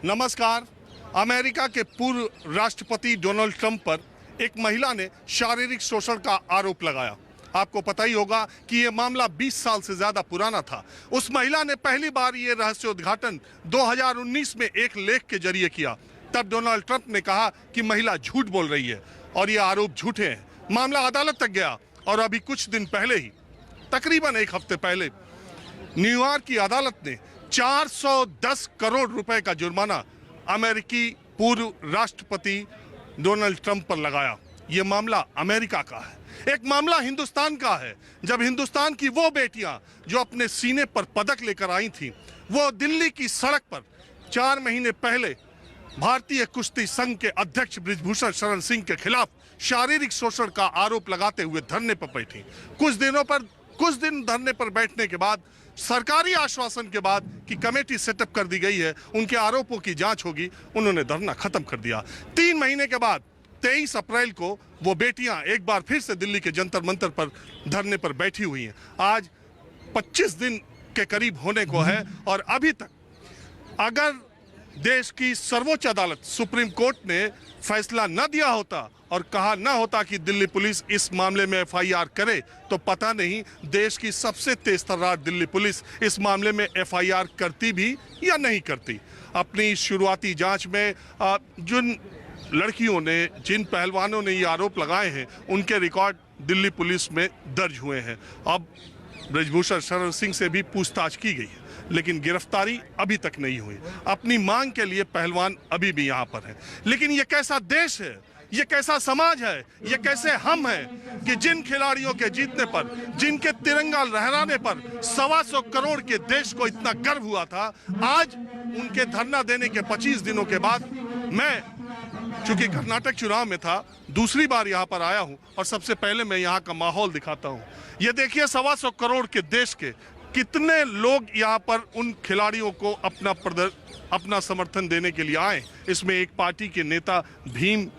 नमस्कार। अमेरिका के पूर्व राष्ट्रपति डोनाल्ड ट्रंप पर एक महिला ने शारीरिक शोषण का आरोप लगाया। आपको पता ही होगा कि यह मामला 20 साल से ज्यादा पुराना था। उस महिला ने पहली बार यह रहस्योद्घाटन 2019 में एक लेख के जरिए किया। तब डोनाल्ड ट्रंप ने कहा कि महिला झूठ बोल रही है और ये आरोप झूठे हैं। मामला अदालत तक गया और अभी कुछ दिन पहले ही, तकरीबन एक हफ्ते पहले, न्यूयॉर्क की अदालत ने 410 करोड़ रुपए का जुर्माना अमेरिकी पूर्व राष्ट्रपति डोनाल्ड ट्रंप पर लगाया। यह मामला अमेरिका का है। एक मामला हिंदुस्तान का है, जब हिंदुस्तान की वो बेटियां जो अपने सीने पर पदक लेकर आई थीं, वो दिल्ली की सड़क पर 4 महीने पहले भारतीय कुश्ती संघ के अध्यक्ष बृजभूषण शरण सिंह के खिलाफ शारीरिक शोषण का आरोप लगाते हुए धरने पर बैठी। कुछ दिन धरने पर बैठने के बाद, सरकारी आश्वासन के बाद कि कमेटी सेटअप कर दी गई है, उनके आरोपों की जांच होगी, उन्होंने धरना खत्म कर दिया। 3 महीने के बाद 23 अप्रैल को वो बेटियां एक बार फिर से दिल्ली के जंतर मंतर पर धरने पर बैठी हुई हैं। आज 25 दिन के करीब होने को है और अभी तक अगर देश की सर्वोच्च अदालत सुप्रीम कोर्ट ने फैसला न दिया होता और कहा न होता कि दिल्ली पुलिस इस मामले में FIR करे, तो पता नहीं देश की सबसे तेज तर्रार दिल्ली पुलिस इस मामले में FIR करती भी या नहीं करती। अपनी शुरुआती जांच में जिन लड़कियों ने, जिन पहलवानों ने ये आरोप लगाए हैं, उनके रिकॉर्ड दिल्ली पुलिस में दर्ज हुए हैं। अब बृजभूषण शरण सिंह से भी पूछताछ की गई है, लेकिन गिरफ्तारी अभी तक नहीं हुई। अपनी मांग के लिए पहलवान अभी भी यहाँ पर हैं। लेकिन ये कैसा देश है, ये कैसा समाज है, ये कैसे हम हैं कि जिन खिलाड़ियों के जीतने पर, जिनके तिरंगा लहराने पर 125 करोड़ के देश को इतना गर्व हुआ था, आज उनके धरना देने के 25 दिनों के बाद मैं, चूंकि कर्नाटक चुनाव में था, दूसरी बार यहाँ पर आया हूँ और सबसे पहले मैं यहाँ का माहौल दिखाता हूँ। ये देखिए, 125 करोड़ के देश के कितने लोग यहाँ पर उन खिलाड़ियों को अपना समर्थन देने के लिए आए। इसमें एक पार्टी के नेता भीम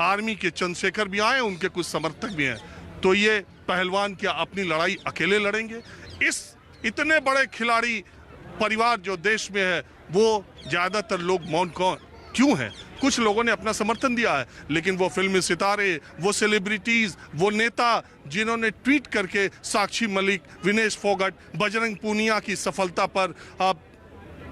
आर्मी के चंद्रशेखर भी आए, उनके कुछ समर्थक भी हैं। तो ये पहलवान क्या अपनी लड़ाई अकेले लड़ेंगे? इस इतने बड़े खिलाड़ी परिवार जो देश में है, वो ज्यादातर लोग मौन क्यों हैं? कुछ लोगों ने अपना समर्थन दिया है, लेकिन वो फिल्मी सितारे, वो सेलिब्रिटीज, वो नेता जिन्होंने ट्वीट करके साक्षी मलिक, विनेश फोगट, बजरंग पूनिया की सफलता पर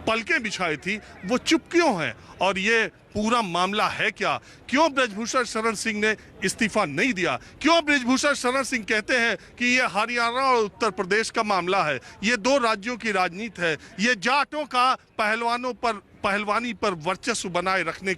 पलकें बिछाई थी, वो चुप क्यों हैं? और ये पूरा मामला है क्या? क्यों बृजभूषण शरण सिंह ने इस्तीफा नहीं दिया? क्यों बृजभूषण शरण सिंह कहते हैं कि ये हरियाणा और उत्तर प्रदेश का मामला है, ये 2 राज्यों की राजनीति है, ये जाटों का पहलवानी पर वर्चस्व बनाए रखने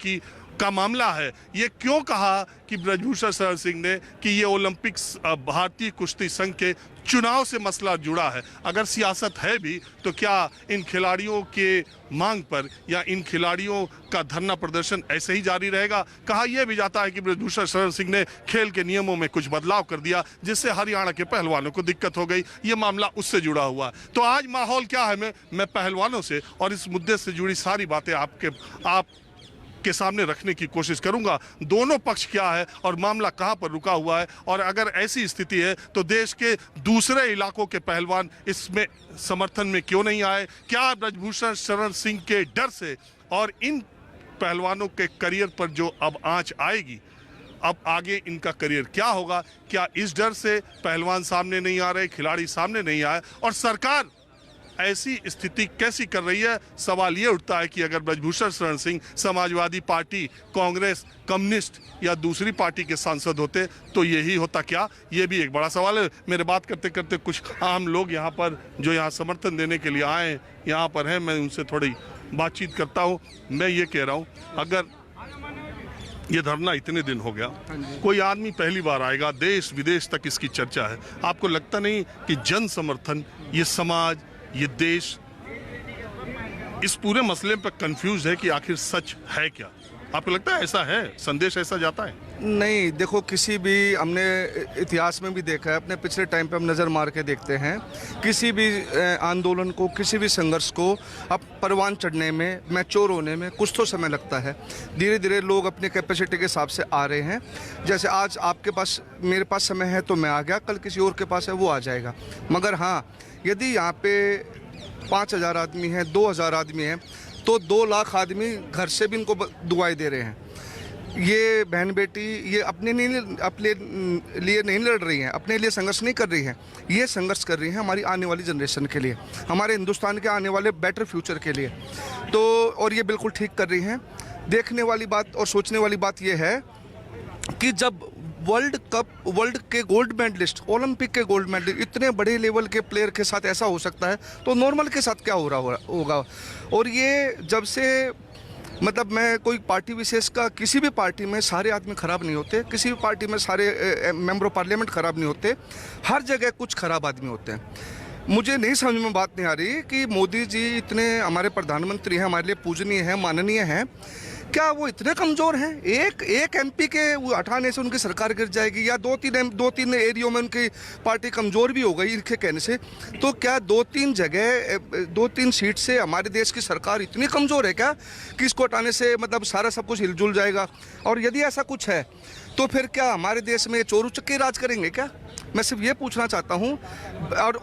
का मामला है? ये क्यों कहा कि बृजभूषण शरण सिंह ने कि ये ओलंपिक्स भारतीय कुश्ती संघ के चुनाव से मसला जुड़ा है? अगर सियासत है भी तो क्या इन खिलाड़ियों के मांग पर या इन खिलाड़ियों का धरना प्रदर्शन ऐसे ही जारी रहेगा? कहा यह भी जाता है कि बृजभूषण शरण सिंह ने खेल के नियमों में कुछ बदलाव कर दिया, जिससे हरियाणा के पहलवानों को दिक्कत हो गई। ये मामला उससे जुड़ा हुआ। तो आज माहौल क्या है, मैं पहलवानों से और इस मुद्दे से जुड़ी सारी बातें आपके सामने रखने की कोशिश करूंगा। दोनों पक्ष क्या है और मामला कहां पर रुका हुआ है, और अगर ऐसी स्थिति है तो देश के दूसरे इलाकों के पहलवान इसमें समर्थन में क्यों नहीं आए? क्या बृजभूषण शरण सिंह के डर से और इन पहलवानों के करियर पर जो अब आंच आएगी, अब आगे इनका करियर क्या होगा? क्या इस डर से पहलवान सामने नहीं आ रहे, खिलाड़ी सामने नहीं आए, और सरकार ऐसी स्थिति कैसी कर रही है? सवाल ये उठता है कि अगर बृजभूषण शरण सिंह समाजवादी पार्टी, कांग्रेस, कम्युनिस्ट या दूसरी पार्टी के सांसद होते तो यही होता क्या? ये भी एक बड़ा सवाल है। मेरे बात करते करते कुछ आम लोग यहाँ पर जो यहाँ समर्थन देने के लिए आए यहाँ पर हैं, मैं उनसे थोड़ी बातचीत करता हूँ। मैं ये कह रहा हूँ, अगर ये धरना इतने दिन हो गया, कोई आदमी पहली बार आएगा, देश विदेश तक इसकी चर्चा है, आपको लगता नहीं कि जन समर्थन, ये समाज, ये देश इस पूरे मसले पर कंफ्यूज है कि आखिर सच है क्या? आपको लगता है ऐसा है, संदेश ऐसा जाता है? नहीं, देखो, किसी भी, हमने इतिहास में भी देखा है, अपने पिछले टाइम पे हम नज़र मार के देखते हैं, किसी भी आंदोलन को, किसी भी संघर्ष को अब परवान चढ़ने में, मैच्योर होने में कुछ तो समय लगता है। धीरे धीरे लोग अपने कैपेसिटी के हिसाब से आ रहे हैं। जैसे आज आपके पास, मेरे पास समय है तो मैं आ गया, कल किसी और के पास है वो आ जाएगा। मगर हाँ, यदि यहाँ पे 5,000 आदमी हैं, 2,000 आदमी हैं, तो 2 लाख आदमी घर से भी इनको दुआएं दे रहे हैं। ये बहन बेटी ये अपने लिए नहीं लड़ रही हैं, अपने लिए संघर्ष नहीं कर रही हैं, ये संघर्ष कर रही हैं हमारी आने वाली जनरेशन के लिए, हमारे हिंदुस्तान के आने वाले बेटर फ्यूचर के लिए। तो और ये बिल्कुल ठीक कर रही हैं। देखने वाली बात और सोचने वाली बात ये है कि जब वर्ल्ड के गोल्ड मेडलिस्ट, ओलंपिक के गोल्ड मेडलिस्ट, इतने बड़े लेवल के प्लेयर के साथ ऐसा हो सकता है, तो नॉर्मल के साथ क्या हो रहा होगा। और ये जब से मतलब मैं कोई पार्टी विशेष का, किसी भी पार्टी में सारे आदमी खराब नहीं होते, किसी भी पार्टी में सारे मेंबर ऑफ पार्लियामेंट खराब नहीं होते, हर जगह कुछ खराब आदमी होते हैं। मुझे नहीं समझ में बात नहीं आ रही कि मोदी जी इतने हमारे प्रधानमंत्री हैं, हमारे लिए पूजनीय हैं, माननीय हैं, क्या वो इतने कमज़ोर हैं? एक एमपी के हटाने से उनकी सरकार गिर जाएगी, या दो तीन एरियो में उनकी पार्टी कमज़ोर भी हो गई इनके कहने से, तो क्या 2-3 सीट से हमारे देश की सरकार इतनी कमज़ोर है क्या कि इसको हटाने से मतलब सारा सब कुछ हिलजुल जाएगा? और यदि ऐसा कुछ है तो फिर क्या हमारे देश में चोर उचक्के राज करेंगे क्या? मैं सिर्फ ये पूछना चाहता हूँ।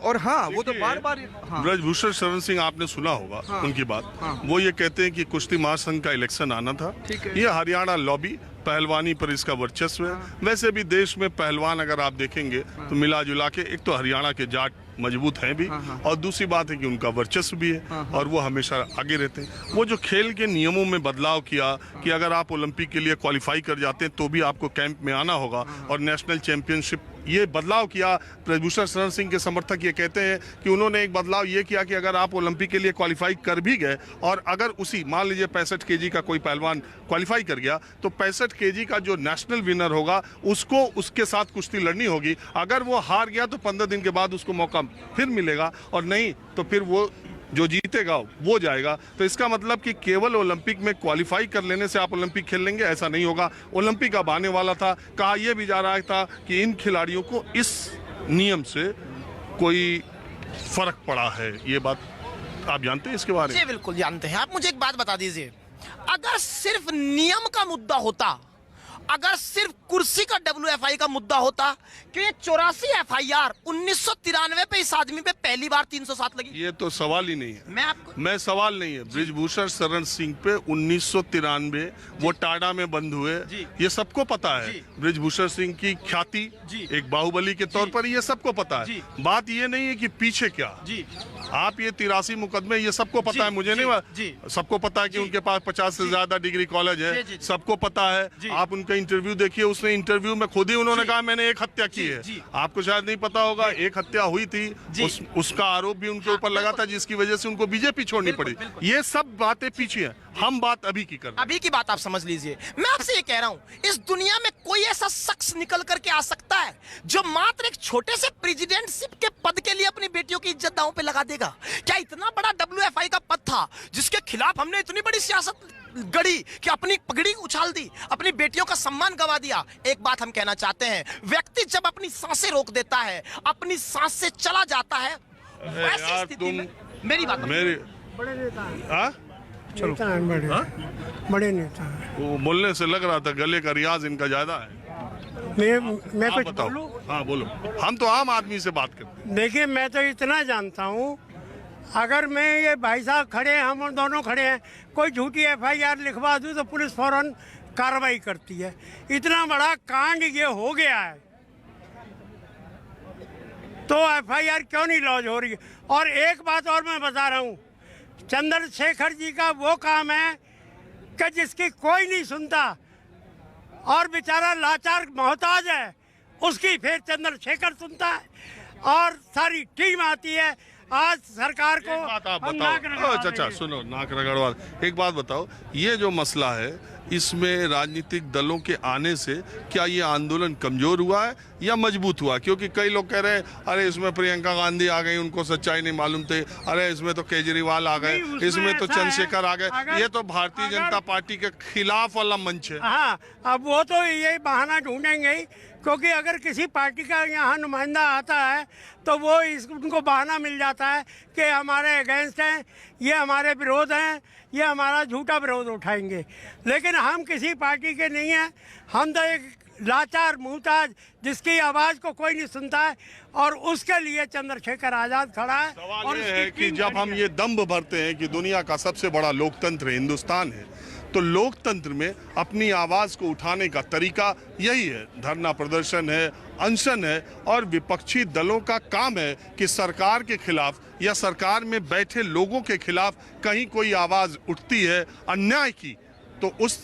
और हाँ, वो तो बार-बार ब्रजभूषण शरण सिंह आपने सुना होगा, हाँ, उनकी बात, हाँ, वो ये कहते हैं कि कुश्ती महासंघ का इलेक्शन आना था, ठीक है। ये हरियाणा लॉबी पहलवानी पर इसका वर्चस्व है। हाँ। वैसे भी देश में पहलवान अगर आप देखेंगे तो मिला जुला के एक तो हरियाणा के जाट मजबूत हैं भी, हाँ। और दूसरी बात है कि उनका वर्चस्व भी है, हाँ। और वो हमेशा आगे रहते हैं। वो जो खेल के नियमों में बदलाव किया कि अगर आप ओलंपिक के लिए क्वालिफाई कर जाते हैं तो भी आपको कैंप में आना होगा, और नेशनल चैंपियनशिप, ये बदलाव किया। ब्रजभूषण शरण सिंह के समर्थक ये कहते हैं कि उन्होंने एक बदलाव ये किया कि अगर आप ओलंपिक के लिए क्वालिफाई कर भी गए, और अगर उसी मान लीजिए 65 केजी का कोई पहलवान क्वालिफाई कर गया, तो 65 केजी का जो नेशनल विनर होगा उसको उसके साथ कुश्ती लड़नी होगी। अगर वो हार गया तो 15 दिन के बाद उसको मौका फिर मिलेगा, और नहीं तो फिर वो जो जीतेगा वो जाएगा। तो इसका मतलब कि केवल ओलंपिक में क्वालिफाई कर लेने से आप ओलंपिक खेल लेंगे, ऐसा नहीं होगा। ओलंपिक अब आने वाला था, कहा यह भी जा रहा था कि इन खिलाड़ियों को इस नियम से कोई फर्क पड़ा है। ये बात आप जानते हैं इसके बारे में? जी बिल्कुल जानते हैं। आप मुझे एक बात बता दीजिए, अगर सिर्फ नियम का मुद्दा होता, अगर सिर्फ कुर्सी का WFI का मुद्दा होता कि ये 84 FIR 1993 पे इस आदमी पे पहली बार 307 लगी, ये तो सवाल ही नहीं है। मैं सवाल नहीं है। ब्रजभूषण शरण सिंह पे 1993 वो टाडा में बंद हुए, ये सबको पता है। ब्रजभूषण सिंह की ख्याति एक बाहुबली के तौर पर ये सबको पता है। बात ये नहीं है कि पीछे क्या, आप ये 83 मुकदमे ये सबको पता है, मुझे नहीं, सबको पता है कि उनके पास 50 से ज्यादा डिग्री कॉलेज है, सबको पता है। आप उनका इंटरव्यू देखिए, उसने इंटरव्यू में खुद ही उन्होंने कहा मैंने एक हत्या की है। आपको शायद नहीं पता होगा, एक हत्या हुई थी, उसका आरोप भी उनके ऊपर लगा था, जिसकी वजह से उनको बीजेपी छोड़नी पड़ी। ये सब बातें पीछे हैं, हम बात अभी की कर रहे हैं। अभी की बात आप समझ लीजिए। मैं आपसे ये कह रहा हूं, इस दुनिया में कोई ऐसा शख्स निकल करके आ सकता है जो मात्र एक छोटे से प्रेसिडेंटशिप के पद के लिए अपनी बेटियों की इज्जत दांव पे लगा देगा? क्या इतना बड़ा WFI का पद था जिसके खिलाफ हमने इतनी बड़ी सियासत गढ़ी कि अपनी पगड़ी उछाल दी, अपनी बेटियों का सम्मान गवा दिया? एक बात हम कहना चाहते हैं, व्यक्ति जब अपनी सांसें रोक देता है, अपनी सांस से चला जाता है, वैसी स्थिति में मेरी बात बड़े नेता चलो बड़े नेता हैं। वो बोलने से लग रहा था गले का रियाज इनका ज्यादा है। मैं आप कुछ बताओ। बोलूं? हाँ बोलो। हम तो आम आदमी से बात करते हैं। देखिए, मैं तो इतना जानता हूँ, अगर मैं ये भाई साहब खड़े हैं, हम दोनों खड़े हैं, कोई झूठी FIR लिखवा दूँ तो पुलिस फौरन कार्रवाई करती है। इतना बड़ा कांड ये हो गया है तो FIR क्यों नहीं लॉन्च हो रही है? और एक बात और मैं बता रहा हूँ, चंद्रशेखर जी का वो काम है कि जिसकी कोई नहीं सुनता और बेचारा लाचार मोहताज है, उसकी फिर चंद्रशेखर सुनता है और सारी टीम आती है। आज सरकार को एक बात आप हम बताओ। नाक रगड़वा अच्छा देंगे। सुनो, नाक रगड़वा। एक बात बताओ, ये जो मसला है इसमें राजनीतिक दलों के आने से क्या ये आंदोलन कमजोर हुआ है या मजबूत हुआ? क्योंकि कई लोग कह रहे हैं अरे इसमें प्रियंका गांधी आ गई, उनको सच्चाई नहीं मालूम थे, अरे इसमें तो केजरीवाल आ गए, नहीं, उसमें इसमें तो ऐसा है, चंद्रशेखर आ गए। अगर- ये तो भारतीय अगर- जनता पार्टी के खिलाफ वाला मंच है। हाँ, अब वो तो ये बहाना ढूंढेंगे ही, क्योंकि अगर किसी पार्टी का यहाँ नुमाइंदा आता है तो वो उनको बहाना मिल जाता है कि हमारे अगेंस्ट हैं, ये हमारे विरोध हैं, ये हमारा झूठा विरोध उठाएंगे। लेकिन हम किसी पार्टी के नहीं हैं, हम तो एक लाचार मुहताज जिसकी आवाज़ को कोई नहीं सुनता है, और उसके लिए चंद्रशेखर आज़ाद खड़ा है। सवाल और ये उसकी है कि टीम जब खड़ी हम है। ये दम्भ भरते हैं कि दुनिया का सबसे बड़ा लोकतंत्र हिंदुस्तान है, तो लोकतंत्र में अपनी आवाज को उठाने का तरीका यही है, धरना प्रदर्शन है, अनशन है, और विपक्षी दलों का काम है कि सरकार के खिलाफ या सरकार में बैठे लोगों के खिलाफ कहीं कोई आवाज उठती है अन्याय की, तो उस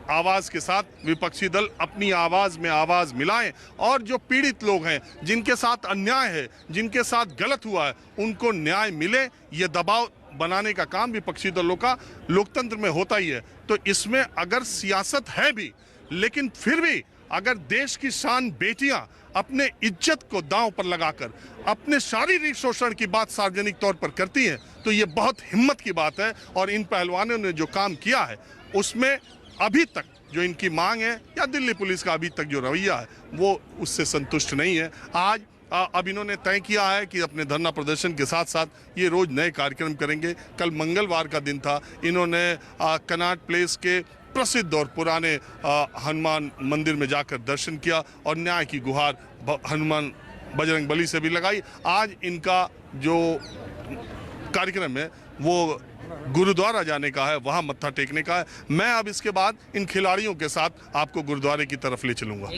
आवाज के साथ विपक्षी दल अपनी आवाज में आवाज मिलाएं, और जो पीड़ित लोग हैं, जिनके साथ अन्याय है, जिनके साथ गलत हुआ है, उनको न्याय मिले, ये दबाव बनाने का काम विपक्षी दलों का लोकतंत्र में होता ही है। तो इसमें अगर सियासत है भी, लेकिन फिर भी अगर देश की शान बेटियां अपने इज्जत को दांव पर लगाकर अपने शारीरिक शोषण की बात सार्वजनिक तौर पर करती हैं, तो ये बहुत हिम्मत की बात है। और इन पहलवानों ने जो काम किया है उसमें अभी तक जो इनकी मांग है या दिल्ली पुलिस का अभी तक जो रवैया है वो उससे संतुष्ट नहीं है। आज अब इन्होंने तय किया है कि अपने धरना प्रदर्शन के साथ साथ ये रोज नए कार्यक्रम करेंगे। कल मंगलवार का दिन था, इन्होंने कनॉट प्लेस के प्रसिद्ध और पुराने हनुमान मंदिर में जाकर दर्शन किया और न्याय की गुहार हनुमान बजरंग बली से भी लगाई। आज इनका जो कार्यक्रम है वो गुरुद्वारा जाने का है, वहां मत्था टेकने का है। मैं अब इसके बाद इन खिलाड़ियों के साथ आपको गुरुद्वारे की तरफ ले चलूंगा।